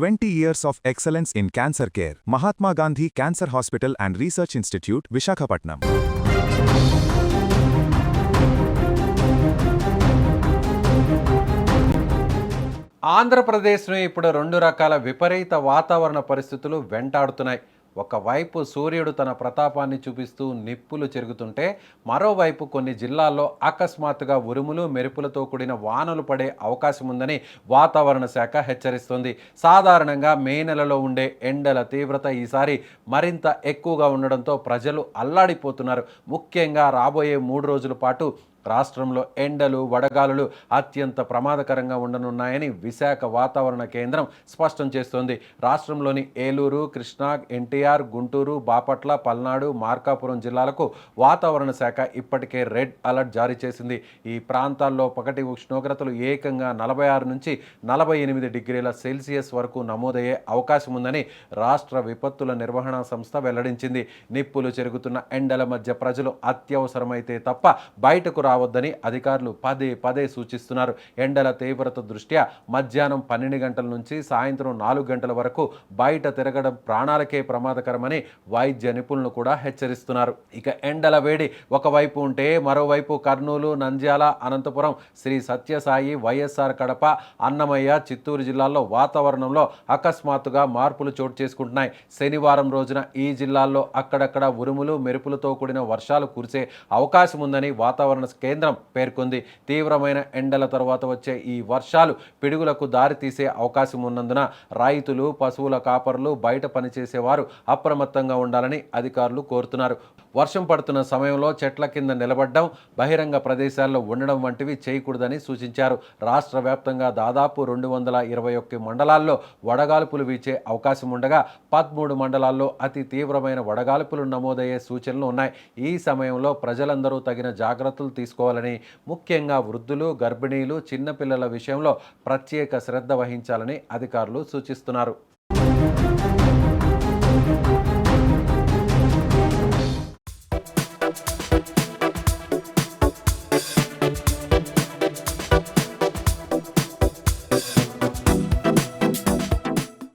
20 years of excellence in cancer care. Mahatma Gandhi Cancer Hospital and Research Institute, Visakhapatnam. ఆంధ్రప్రదేశ్ను ఇప్పుడు రెండు రకాల విపరీత వాతావరణ పరిస్థితులు వెంటాడుతున్నాయి. ఒకవైపు సూర్యుడు తన ప్రతాపాన్ని చూపిస్తూ నిప్పులు చెరుగుతుంటే, మరోవైపు కొన్ని జిల్లాల్లో అకస్మాత్తుగా ఉరుములు మెరుపులతో కూడిన వానలు పడే అవకాశం ఉందని వాతావరణ శాఖ హెచ్చరిస్తోంది. సాధారణంగా మే నెలలో ఉండే ఎండల తీవ్రత ఈసారి మరింత ఎక్కువగా ఉండడంతో ప్రజలు అల్లాడిపోతున్నారు. ముఖ్యంగా రాబోయే 3 రోజుల పాటు రాష్ట్రంలో ఎండలు వడగాలులు అత్యంత ప్రమాదకరంగా ఉండనున్నాయని విశాఖ వాతావరణ కేంద్రం స్పష్టం చేస్తోంది. రాష్ట్రంలోని ఏలూరు, కృష్ణా, ఎన్టీఆర్, గుంటూరు, బాపట్ల, పల్నాడు, మార్కాపురం జిల్లాలకు వాతావరణ శాఖ ఇప్పటికే రెడ్ అలర్ట్ జారీ చేసింది. ఈ ప్రాంతాల్లో పగటి ఉష్ణోగ్రతలు ఏకంగా 46 నుంచి 48 డిగ్రీల సెల్సియస్ వరకు నమోదయ్యే అవకాశం ఉందని రాష్ట్ర విపత్తుల నిర్వహణ సంస్థ వెల్లడించింది. నిప్పులు చెరుగుతున్న ఎండల మధ్య ప్రజలు అత్యవసరమైతే తప్ప బయటకు రావద్దని అధికారులు పదే సూచిస్తున్నారు. ఎండల తీవ్రత దృష్ట్యా మధ్యాహ్నం 12 గంటల నుంచి సాయంత్రం 4 గంటల వరకు బయట తిరగడం ప్రాణాలకే ప్రమాదకరమని వైద్య నిపుణులు కూడా హెచ్చరిస్తున్నారు. ఇక ఎండల వేడి ఒకవైపు ఉంటే మరోవైపు కర్నూలు, నంద్యాల, అనంతపురం, శ్రీ సత్యసాయి, వైఎస్ఆర్ కడప, అన్నమయ్య, చిత్తూరు జిల్లాల్లో వాతావరణంలో అకస్మాత్తుగా మార్పులు చోటు చేసుకుంటున్నాయి. శనివారం రోజున ఈ జిల్లాల్లో అక్కడక్కడ ఉరుములు మెరుపులతో కూడిన వర్షాలు కురిసే అవకాశం ఉందని వాతావరణ కేంద్రం పేర్కొంది. తీవ్రమైన ఎండల తర్వాత వచ్చే ఈ వర్షాలు పిడుగులకు దారితీసే అవకాశం ఉన్నందున రైతులు, పశువుల కాపరులు, బయట పనిచేసేవారు అప్రమత్తంగా ఉండాలని అధికారులు కోరుతున్నారు. వర్షం పడుతున్న సమయంలో చెట్ల కింద నిలబడడం, బహిరంగ ప్రదేశాల్లో ఉండడం వంటివి చేయకూడదని సూచించారు. రాష్ట్ర వ్యాప్తంగా దాదాపు 221 మండలాల్లో వడగాల్పులు వీచే అవకాశం ఉండగా 13 మండలాల్లో అతి తీవ్రమైన వడగాల్పులు నమోదయ్యే సూచనలు ఉన్నాయి. ఈ సమయంలో ప్రజలందరూ తగిన జాగ్రత్తలు తీసుకోవాలని, ముఖ్యంగా వృద్ధులు, గర్భిణీలు, చిన్నపిల్లల విషయంలో ప్రత్యేక శ్రద్ధ వహించాలని అధికారులు సూచిస్తున్నారు.